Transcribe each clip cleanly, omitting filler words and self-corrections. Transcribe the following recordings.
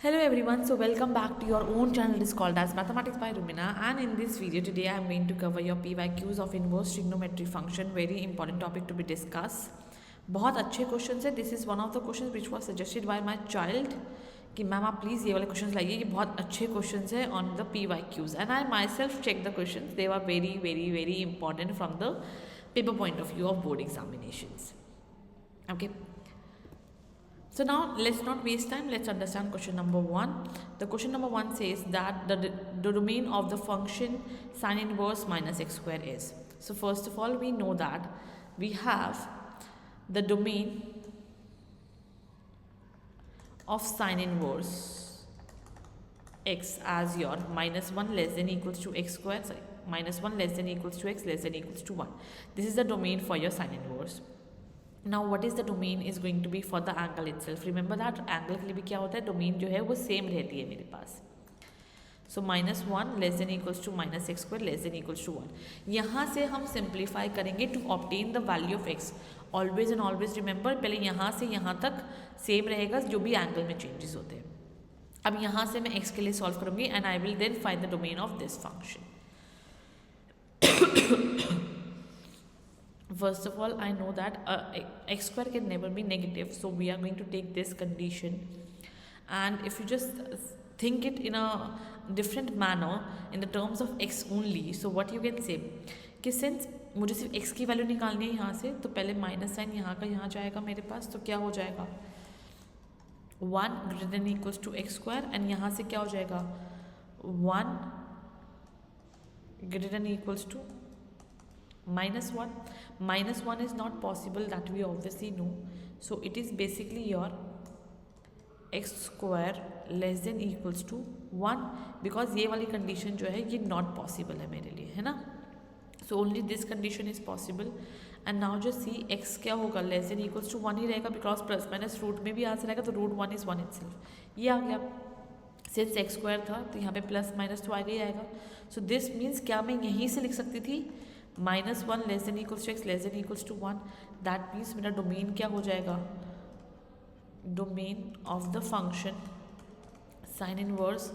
Hello everyone, so welcome back to your own channel. It is called as Mathematics by Rumina, and in this video today I am going to cover your PYQs of inverse trigonometry function. Very important topic to be discussed. बहुत अच्छे question है. This is one of the question which was suggested by my child कि ma'am आप please ये वाले question लाइए, ये बहुत अच्छे क्वेश्चन है on the PYQs and I myself check the question. They are very very very important from the paper point of view of board examinations. Okay. So now let's not waste time. Let's understand question number 1. The question number 1 says that the domain of the function sine inverse minus x square is. So first of all, we know that we have the domain of sine inverse x as your minus 1 less than equals to x square. Sorry, minus 1 less than equals to x less than equals to 1. This is the domain for your sine inverse. Now what is the domain is going to be for the angle itself. Remember that angle के लिए भी क्या होता है, domain जो है वो same रहती है मेरे पास. So minus one less than equals to minus x square less than equals to 1. यहाँ से हम सिंप्लीफाई करेंगे to obtain the value of X. Always and always remember, पहले यहाँ से यहाँ तक सेम रहेगा जो भी एंगल में चेंजेस होते हैं. अब यहाँ से मैं एक्स के लिए सॉल्व करूँगी and I will then find the domain of this function. First of all, I know that x square can never be negative, so we are going to take this condition. And if you just think it in a different manner in the terms of x only, so what you can say कि since मुझे सिर्फ x की value निकालनी है यहाँ से, तो पहले माइनस साइन यहाँ का यहाँ जाएगा मेरे पास, तो क्या हो जाएगा 1 greater than equals to x square, and यहाँ से क्या हो जाएगा 1 greater than equals to minus 1. Minus 1 is not possible, that we obviously know. So it is basically your x square less than equals to 1, because ये वाली condition जो है ये not possible है मेरे लिए, है ना. So only this condition is possible. And now just see x क्या होगा, less than equals to 1 ही रहेगा, because plus minus रूट में भी आंसर आएगा, तो रूट 1 is 1 itself. ये आ गया. सिंस एक्स स्क्वायर था तो यहाँ पे प्लस माइनस तो आएगा ही आएगा. सो दिस मीन्स क्या मैं यहीं से लिख सकती थी minus 1 less than equals to x less than equals to 1. That means मेरा डोमेन क्या हो जाएगा, domain of the function sine inverse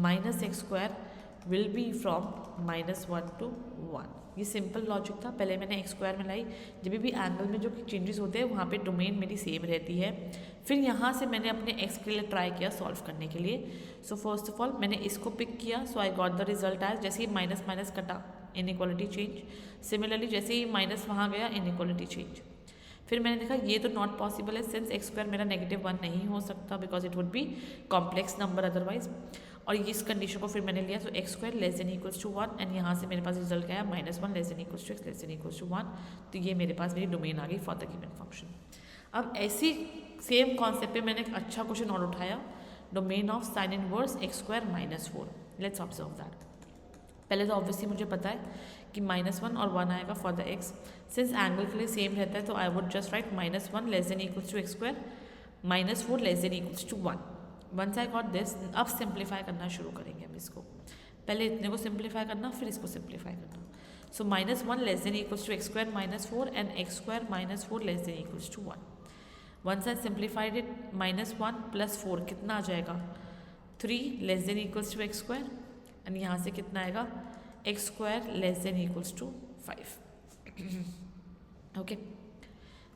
minus x square will be from minus 1 to 1. ये सिंपल लॉजिक था. पहले मैंने एक्स स्क्वायर में लाई, जब भी एंगल में जो चेंजेस होते हैं वहाँ पे डोमेन मेरी सेम रहती है. फिर यहाँ से मैंने अपने एक्स के लिए ट्राई किया सॉल्व करने के लिए. सो फर्स्ट ऑफ ऑल मैंने इसको पिक किया, so I got the result as, जैसे ही माइनस माइनस कटा इनइक्वालिटी चेंज. सिमिलरली जैसे ही माइनस वहाँ गया इनइक्वालिटी चेंज. फिर मैंने देखा ये तो नॉट पॉसिबल है, सिंस एक्स स्क्वायर मेरा -1 नहीं हो सकता, because it would be complex number otherwise. और इस कंडीशन को फिर मैंने लिया, तो x square less than equals to 1, and यहाँ से मेरे पास रिजल्ट क्या है -1 less than equals to x less than equals to 1. तो ये मेरे पास मेरी डोमेन आ गई फॉर द गिवन फंक्शन. अब ऐसी सेम कॉन्सेप्ट पे मैंने एक अच्छा क्वेश्चन और उठाया, domain of sine inverse x square -4. Let's observe that. पहले तो ऑब्वियसली मुझे पता है कि -1 और 1 आएगा for the x. Since angle के लिए सेम रहता है तो I would just write -1 less than equals to x square -4 less than equals to 1. Once I got this, अब सिंप्लीफाई करना शुरू करेंगे हम इसको. पहले इतने को सिंप्लीफाई करना, फिर इसको सिंप्लीफाई करना. So -1 less than equals to x square -4 and x square -4 less than equals to 1. Once I simplified it, -1 + 4 कितना आ जाएगा 3 less than equals to x square, and यहाँ से कितना आएगा x square less than equals to 5. Okay,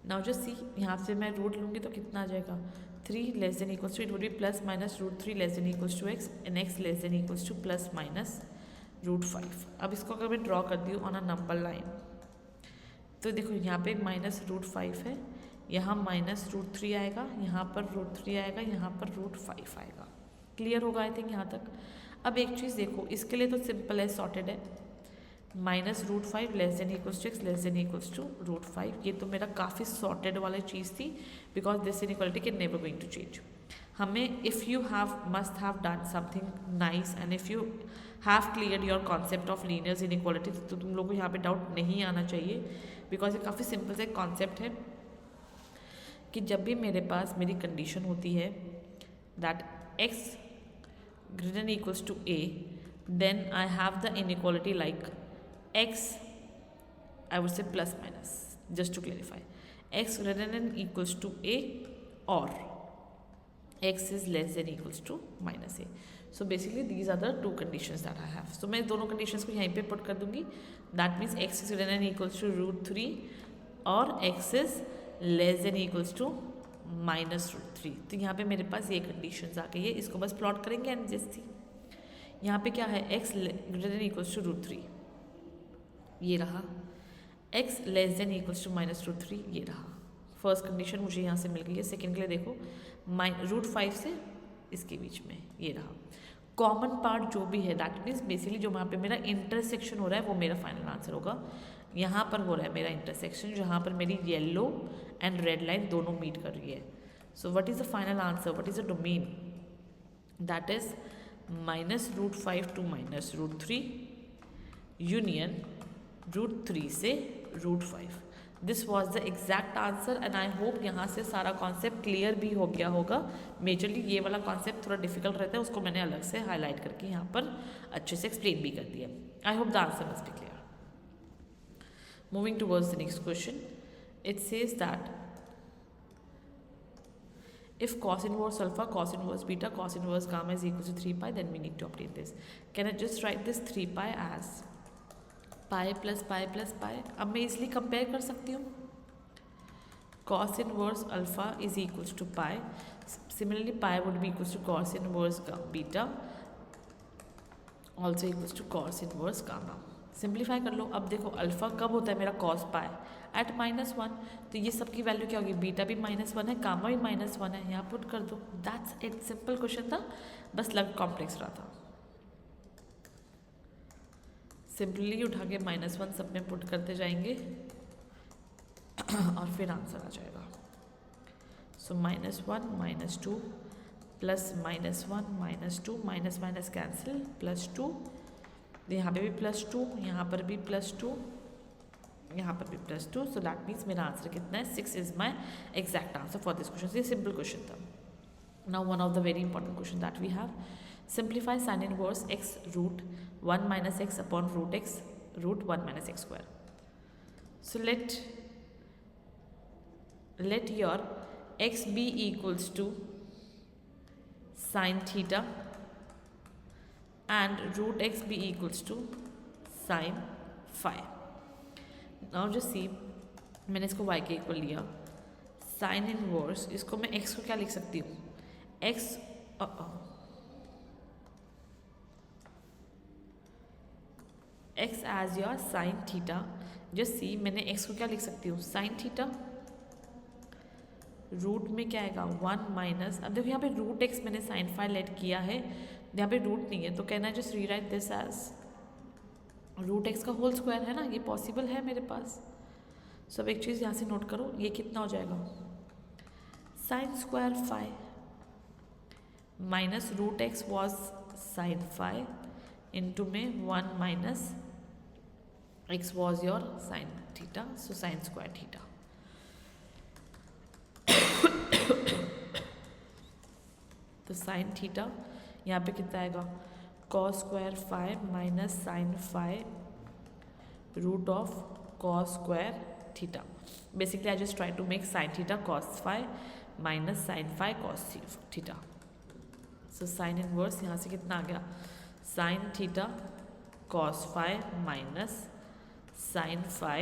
now just see, यहाँ से मैं रूट लूँगी तो कितना आ जाएगा 3 less than equals to, it would be plus minus √3 less than equals to x, and x less than equals to plus minus √5. अब इसको अगर मैं ड्रॉ कर दी ऑन अ नंबर लाइन, तो देखो यहाँ पे -√5 है, यहाँ -√3 आएगा, यहाँ पर √3 आएगा, यहाँ पर √5 आएगा. क्लियर होगा आई थिंक यहाँ तक. अब एक चीज़ देखो, इसके लिए तो सिंपल है, सॉर्टेड है. -√5 less than equals to x less than equals to √5. ये तो मेरा काफ़ी सॉर्टेड वाली चीज़ थी, because this inequality can never going to change. हमें if you have must have done something nice and if you have clear your concept of linears inequality, तो तुम लोग को यहाँ पे डाउट नहीं आना चाहिए, बिकॉज ये काफ़ी सिंपल से कॉन्सेप्ट है कि जब भी मेरे पास मेरी कंडीशन होती है that x greater than equals to a, then I have the inequality like x, I would say plus minus, just to clarify, x greater than equals to a or x is less than equals to minus a. So basically these are the two conditions that I have. So मैं दोनों conditions को यहीं पे put कर दूंगी. That means x is greater than equals to √3 और x is less than equals to minus √3. तो यहाँ पे मेरे पास ये conditions आ गई है. इसको बस plot करेंगे एंड जैसी यहाँ पे क्या है x greater than equals to √3 ये रहा, x less than equals to minus √3 ये रहा. फर्स्ट कंडीशन मुझे यहाँ से मिल गई है. सेकेंड के लिए देखो √5 से इसके बीच में ये रहा. कॉमन पार्ट जो भी है दैट मीन्स बेसिकली जो वहाँ पे मेरा इंटरसेक्शन हो रहा है वो मेरा फाइनल आंसर होगा. यहाँ पर हो रहा है मेरा इंटरसेक्शन जहाँ पर मेरी येलो एंड रेड लाइन दोनों मीट कर रही है. So what is the final answer, what is the domain, that is -√5 to -√3 union √3 से √5. This was the exact answer and I hope यहाँ से सारा कॉन्सेप्ट क्लियर भी हो गया होगा. मेजरली ये वाला कॉन्सेप्ट थोड़ा डिफिकल्ट रहता है, उसको मैंने अलग से हाईलाइट करके यहाँ पर अच्छे से एक्सप्लेन भी कर दिया. I hope the answer must be clear. Moving towards the next question, it says that if cos inverse alpha, cos inverse beta, cos inverse gamma is equal to 3 pi, then we need to obtain this. Can I just write this 3 pi as pi plus pi plus pi. अब मैं इसलिए compare कर सकती हूँ. Cos inverse alpha is equals to pi. Similarly pi would be equals to cos inverse beta also equals to cos inverse gamma. Simplify कर लो. अब देखो अल्फा कब होता है मेरा कॉस पाई एट -1, तो ये सबकी वैल्यू क्या होगी, बीटा भी -1 है, गामा भी -1 है. यहाँ पुट कर दो. That's it. सिंपल क्वेश्चन था, बस लग कॉम्प्लेक्स रहा था. सिंपली उठा के -1 सब में पुट करते जाएंगे और फिर आंसर आ जाएगा. सो -1 -2 प्लस -1 -2 माइनस माइनस कैंसिल +2. यहाँ पे भी +2, यहाँ पर भी +2, यहाँ पर भी +2. सो दैट मीन्स मेरा आंसर कितना है, 6 is my exact answer for this question. ये सिंपल क्वेश्चन था. Now one of the very important question that we have, simplify sin inverse x root 1 minus x upon root x root 1 minus x square. So let your x be equals to sin theta and root x be equals to sin phi. Now just see, मैंने इसको y के equal लिया. sin inverse, इसको मैं x को क्या लिख सकती हूँ, x x as your sin theta. Just see, मैंने x को क्या लिख सकती हूँ, sin थीटा. रूट में क्या आएगा 1 माइनस, अब देखो यहाँ पे रूट एक्स मैंने sin phi लेट किया है, यहाँ पे रूट नहीं है तो कहना है just rewrite this as root x का होल स्क्वायर है ना, ये पॉसिबल है मेरे पास. सो अब एक चीज़ यहाँ से नोट करो, ये कितना हो जाएगा sin square phi minus root x was sin phi into में 1 minus x was your sin theta, so sin square theta. तो sin theta यहाँ पे कितना आएगा, cos square phi minus sin phi root of cos square theta. Basically I just try to make sin theta cos phi minus sin phi cos theta. So sin inverse यहाँ से कितना आ गया, sin theta cos phi minus sin phi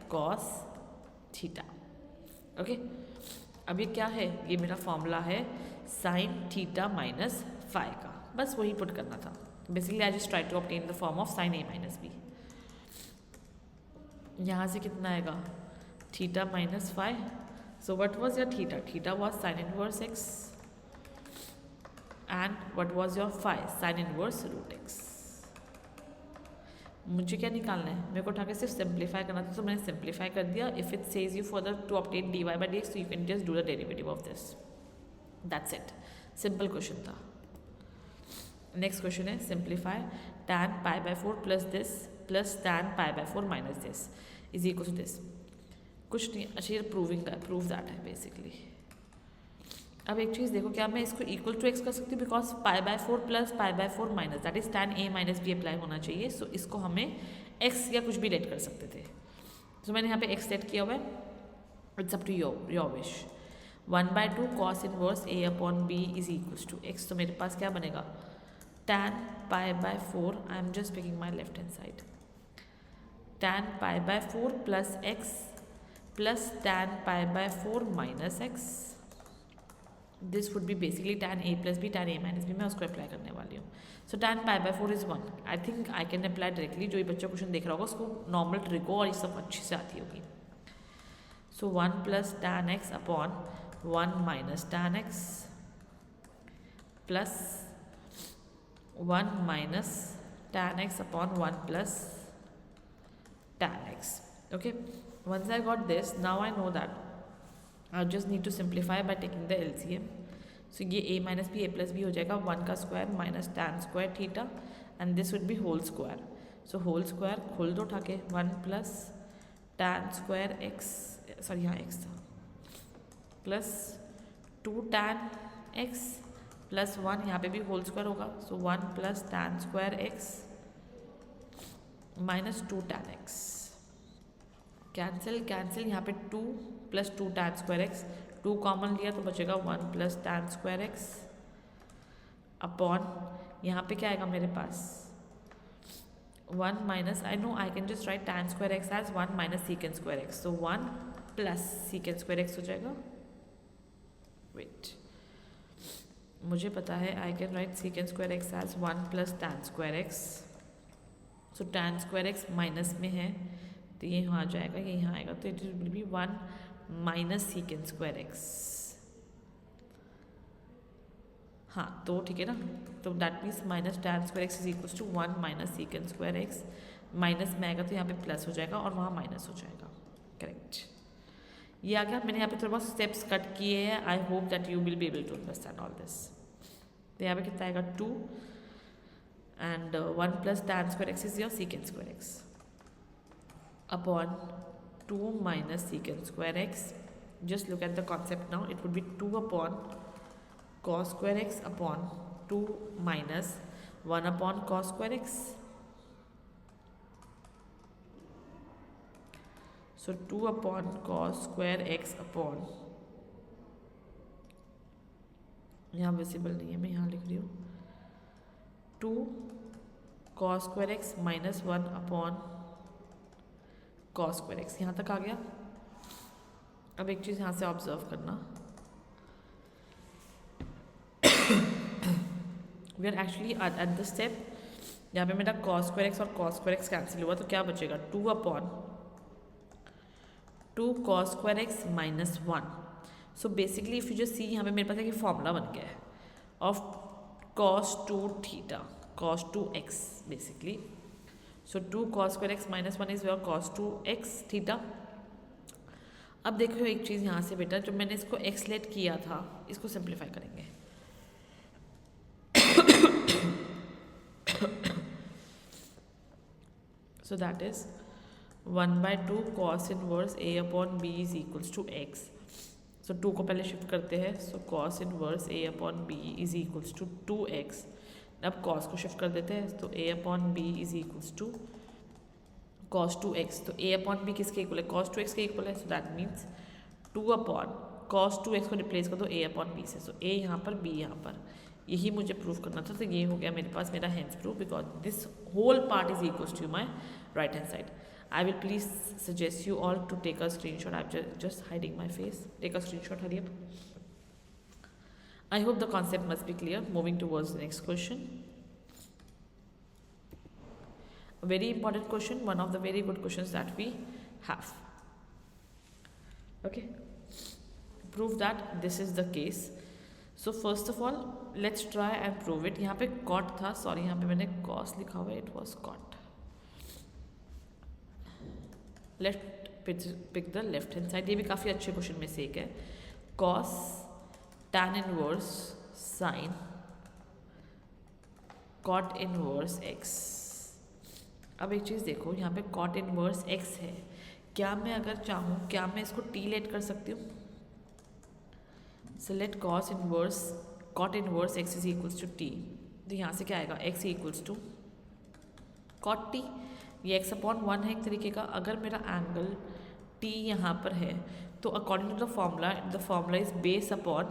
cos theta. Okay, अब ये क्या है, ये मेरा फॉर्मूला है sin थीटा माइनस फाई का, बस वही पुट करना था. Basically I just try to obtain the form of sin a minus b. यहाँ से कितना आएगा theta minus phi. So what was your theta, theta was sin inverse x and what was your phi, sin inverse root x. मुझे क्या निकालना है, मेरे को उठा के सिर्फ सिंप्लीफाई करना था, तो मैंने सिंप्लीफाई कर दिया. If it says you for the two obtain dy by dx, so you can just do the derivative of this. That's it. Simple question था. नेक्स्ट क्वेश्चन है simplify tan pi by 4 plus this plus tan pi by 4 minus this is equal to this. कुछ नहीं, अच्छा ये prove that है basically. अब एक चीज़ देखो, क्या मैं इसको इक्वल टू एक्स कर सकती हूँ, because pi by 4 plus pi by 4 minus that is tan a minus b apply होना चाहिए. सो इसको हमें x या कुछ भी लेट कर सकते थे. सो मैंने यहाँ पे x लेट किया हुआ है, it's up to your wish. 1/2 cos inverse a upon b is equals to x, तो मेरे पास क्या बनेगा tan π/4, I am just picking my left hand side, tan π/4 plus x plus tan π/4 minus x, this would be basically tan a plus b, tan a minus b, मैं उसको apply करने वाली हूँ. So tan π/4 is 1. I think I can apply directly. जो ये बच्चा question देख रहा होगा उसको नॉर्मल ट्रिक और ये सब अच्छे से आती होगी. सो 1 plus tan x upon 1 minus tan x plus 1 minus tan x upon 1 plus tan x. Okay, once I got this, now I know that I just need to simplify by taking the LCM. So ये a minus b a plus b हो जाएगा 1 का square minus tan square theta and this would be whole square. So whole square खोल दो उठा के 1 plus tan square x, sorry यहाँ x था, प्लस 2 tan x प्लस 1, यहाँ पे भी होल स्क्वायर होगा. So 1 plus tan square x minus 2 tan x. Cancel cancel, यहाँ पे 2 plus 2 tan square x, 2 common लिया तो बचेगा 1 plus tan square x upon यहाँ पे क्या आएगा मेरे पास 1 minus, I know I can just write tan square x as 1 minus secant square x. So 1 plus secant square x हो जाएगा. वेट, मुझे पता है I can write secant square x as 1 plus tan square x. So tan square x minus में है तो ये यहाँ आ जाएगा, ये यहाँ आएगा, तो it will be 1 minus secant square x. हाँ तो ठीक है ना, तो that means minus tan square x is equals to 1 minus secant square x. Minus में आएगा तो यहाँ पे प्लस हो जाएगा और वहाँ माइनस हो जाएगा. करेक्ट, ये आ गया. मैंने यहाँ पे थोड़ा बहुत स्टेप्स कट किए हैं. I hope that you will be able to understand all this. तो यहाँ पे कितना आएगा 2 and 1 plus tan square x is your secant square x upon 2 minus secant square x. Just look at the concept now. It would be 2 upon cos square x upon 2 minus 1 upon cos square x. So 2 upon cos square x upon, यहाँ visible नहीं है, मैं यहाँ लिख रही हूँ 2 cos square x minus 1 upon cos square x. यहाँ तक आ गया. अब एक चीज़ यहाँ से ऑब्जर्व करना, we are actually at the step यहाँ पे मेरा cos square x और cos square x कैंसिल हुआ, तो क्या बचेगा 2 upon 2 cos square x minus 1. So basically if you just see, यहाँ पे मेरे पास एक फॉर्मूला बन गया है of cos 2 theta, cos 2x basically. So 2 cos square x minus 1 is your cos 2x theta. अब देखो एक चीज़ यहाँ से बेटा, जब मैंने इसको x लेट किया था, इसको सिंप्लीफाई करेंगे. So that is 1/2 cos inverse a upon b is equals to x. So 2 को पहले शिफ्ट करते हैं. So cos inverse a upon b is equals to 2x. अब cos को शिफ्ट कर देते हैं, तो a upon b is equals to cos 2x. तो a अपॉन b किसके इक्वल है, cos 2x के इक्वल है. So that means 2 upon cos 2x को रिप्लेस कर दो a अपॉन b से. सो a यहाँ पर b यहाँ पर, यही मुझे प्रूव करना था. तो ये हो गया मेरे पास मेरा hence proof, because this whole part is equals to my right hand side. I will please suggest you all to take a screenshot. I'm just hiding my face. Take a screenshot, hurry up. I hope the concept must be clear. Moving towards the next question. A very important question, one of the very good questions that we have. Okay. Prove that this is the case. So first of all, let's try and prove it. यहाँ पे cot था, sorry यहाँ पे मैंने cos लिखा हुआ है, it was cot. Left pick the left hand side. ये भी काफ़ी अच्छे क्वेश्चन में से एक है. cos tan inverse sine cot inverse x. अब एक चीज़ देखो, यहाँ पे cot इनवर्स x है. क्या मैं अगर चाहूँ, क्या मैं इसको t लेट कर सकती हूँ. Select cos inverse cot inverse x is equals to t. तो यहाँ से क्या आएगा, x equals to cot t. ये x अपॉन 1 है एक तरीके का. अगर मेरा एंगल t यहाँ पर है तो according to the formula is base upon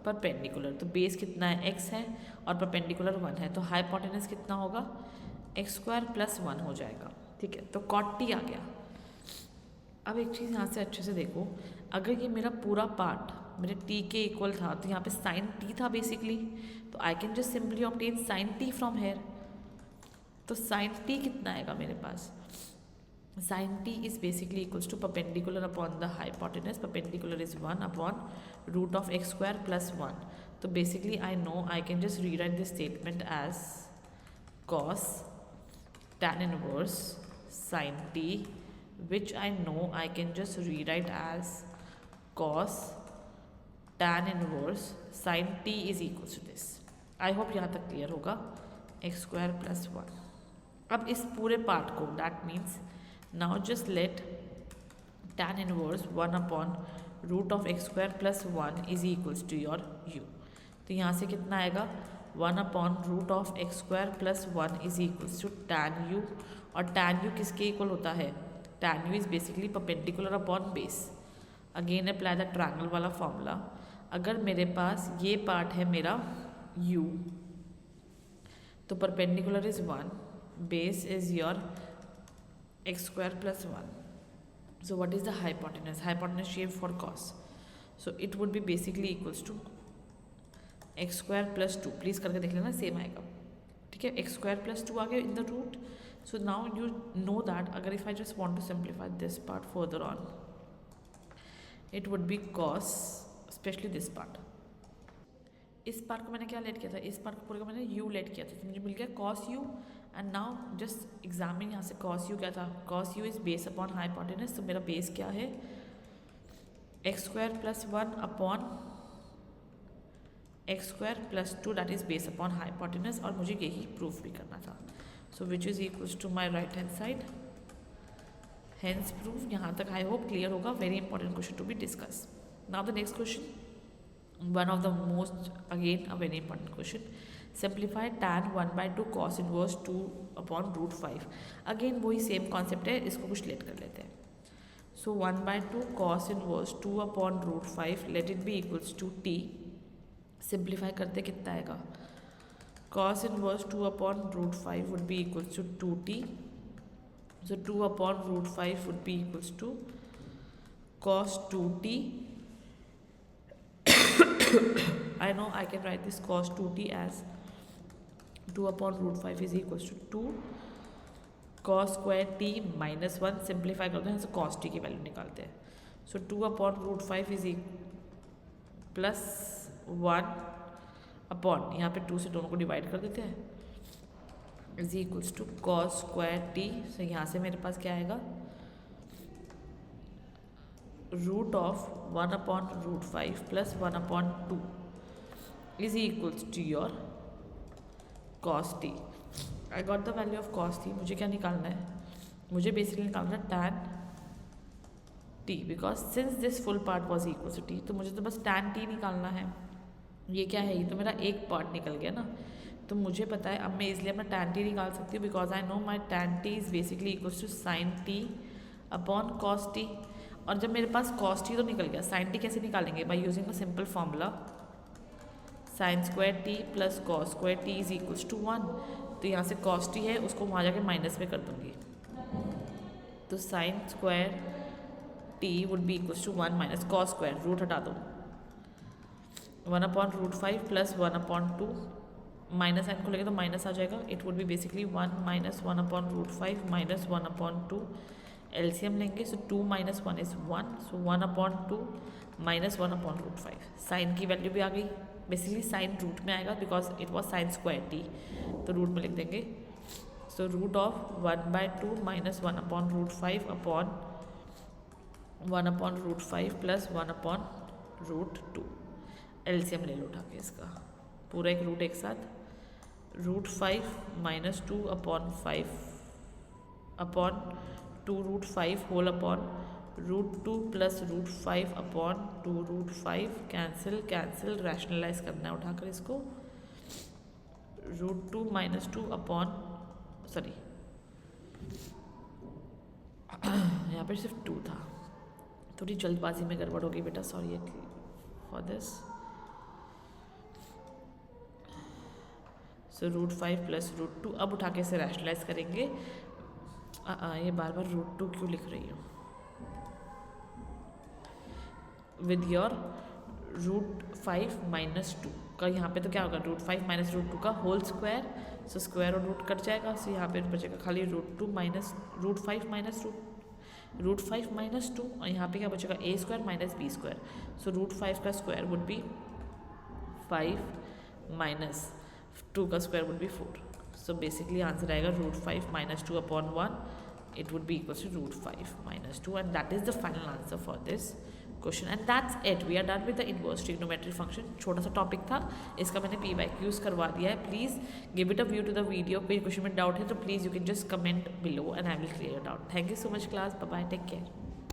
perpendicular. तो बेस कितना है, x है, और परपेंडिकुलर 1 है, तो हाइपोटेनस कितना होगा, x² + 1 हो जाएगा। ठीक है, तो cot t आ गया। अब एक चीज़ यहाँ से अच्छे से देखो, अगर ये मेरा पूरा पार्ट मेरे t के इक्वल था तो यहाँ पे sin t था बेसिकली, तो आई can just simply obtain sin t from here. तो sin t कितना आएगा मेरे पास, sin t is basically equals to perpendicular upon the hypotenuse. Perpendicular is 1 upon root of x² + 1. So basically I know I can just rewrite this statement as cos tan inverse sin t, which I know I can just rewrite as cos tan inverse sin t is equals to this. I hope यहाँ तक clear होगा, x² + 1। अब इस पूरे part को, that means now just let tan inverse 1 upon root of x² + 1 is equals to your u। तो यहाँ से कितना आएगा, 1 upon root of x² + 1 is equals to tan u। और tan u किसके इक्वल होता है, tan u is basically perpendicular upon base। Again apply the triangle वाला फॉर्मूला। अगर मेरे पास ये पार्ट है मेरा u, तो perpendicular is 1, base is your x² + 1. So what is the hypotenuse? Hypotenuse shape for cos. So it would be basically equals to x² + 2. Please करके देख लेना, सेम आएगा। ठीक है, x² + 2 आ गया in the root. So now you know that अगर if I just want to simplify this part further on, it would be cos, specially this part. इस पार्ट को मैंने क्या लेट किया था, इस पार्ट को पूरे का मैंने u लेट किया था, तो मुझे मिल गया cos u। And now just examine यहाँ से cos u क्या था, cos u is base upon hypotenuse. तो मेरा बेस क्या है, x² + 1 upon x² + 2 that is base upon hypotenuse, और मुझे यही प्रूफ भी करना था। So which is equals to my right hand side, hence proof. यहाँ तक आई होप क्लियर होगा। Very important question to be discuss. Now the next question, one of the most, again a very important question, simplify tan 1/2 cos inverse 2 upon root 5। Again वही same concept है, इसको कुछ late कर लेते हैं। सो 1/2 cos inverse 2 upon root 5 let it be equals to t। Simplify करते कितना आएगा, cos inverse 2 upon root 5 would be equals to 2t। so 2 upon root 5 would be equals to cos 2t। I know I can write this cos 2t as 2 upon root 5 is equals to 2 cos square t minus 1। Simplify करते हैं, cos t की value निकालते हैं। सो 2 upon root 5 is plus 1 upon, यहाँ पे 2 से दोनों को डिवाइड कर देते हैं, is equals to cos square t। So यहाँ से मेरे पास क्या आएगा, root of 1 upon root 5 + 1 upon 2 is equals to your cos t। I got the value of cos t। मुझे क्या निकालना है, मुझे बेसिकली निकालना है tan t, because since this full part was equal to t, तो मुझे तो बस tan t निकालना है। ये क्या है, ये तो मेरा एक पार्ट निकल गया ना, तो मुझे पता है अब मैं इसलिए अपना tan t निकाल सकती हूँ, because I know my tan t is basically equals to sin t upon cos t। और जब मेरे पास cos t तो निकल गया, sin t कैसे निकालेंगे, by using the simple formula sin square t + cos square t is equals to 1। तो यहाँ से cos t है, उसको वहाँ जाके माइनस में कर दूँगी, तो sin square t would be equals to 1 minus cos square, root हटा दो, 1 upon root 5 + 1 upon 2, minus sine को लेके तो माइनस आ जाएगा। It would be basically 1 minus 1 upon root 5 minus 1 upon 2। LCM लेंगे, so 2 - 1 is 1, so 1 upon 2 minus 1 upon root 5। Sine की value भी आ गई, बेसिकली साइन रूट में आएगा because it was sin square t, तो रूट में लिख देंगे। So root of 1/2 minus 1 upon root 5 upon 1 upon root 5 + 1 upon root 2। LCM ले लो उठा के इसका, पूरा एक रूट एक साथ, root 5 minus 2 upon 5 upon 2 root 5 whole upon root 2 + root 5 upon 2 root 5। Cancel cancel, rationalize करना है उठाकर इसको, रूट 2 - 2 अपॉन, सॉरी यहाँ पर सिर्फ 2 था, थोड़ी जल्दबाजी में गड़बड़ हो गई बेटा, sorry for this. So √5 plus √2, अब उठा के इसे रैशनलाइज करेंगे। ये बार बार √2 क्यों लिख रही हूँ? विद योर √5 माइनस 2 का यहाँ पे तो क्या होगा, √5 माइनस √2 का होल स्क्वायर। सो स्क्वायर और रूट कट जाएगा, सो यहाँ पे बचेगा खाली √2 माइनस √5 माइनस √5 माइनस 2, और यहाँ पे क्या बचेगा a square minus b square. So √5 का स्क्वायर वुड बी 5 माइनस 2 का square would be 4। So basically answer आएगा √5 minus 2 upon 1, it would be equals to √5 minus 2, and that is the final answer for this question. And that's it, we are done with the inverse trigonometry function. छोटा सा topic था, इसका मैंने PYQs करवा दिया है. Please give it a view to the video. कोई question में डाउट है तो please you can just comment below and I will clear it out. Thank you so much class, bye bye, take care.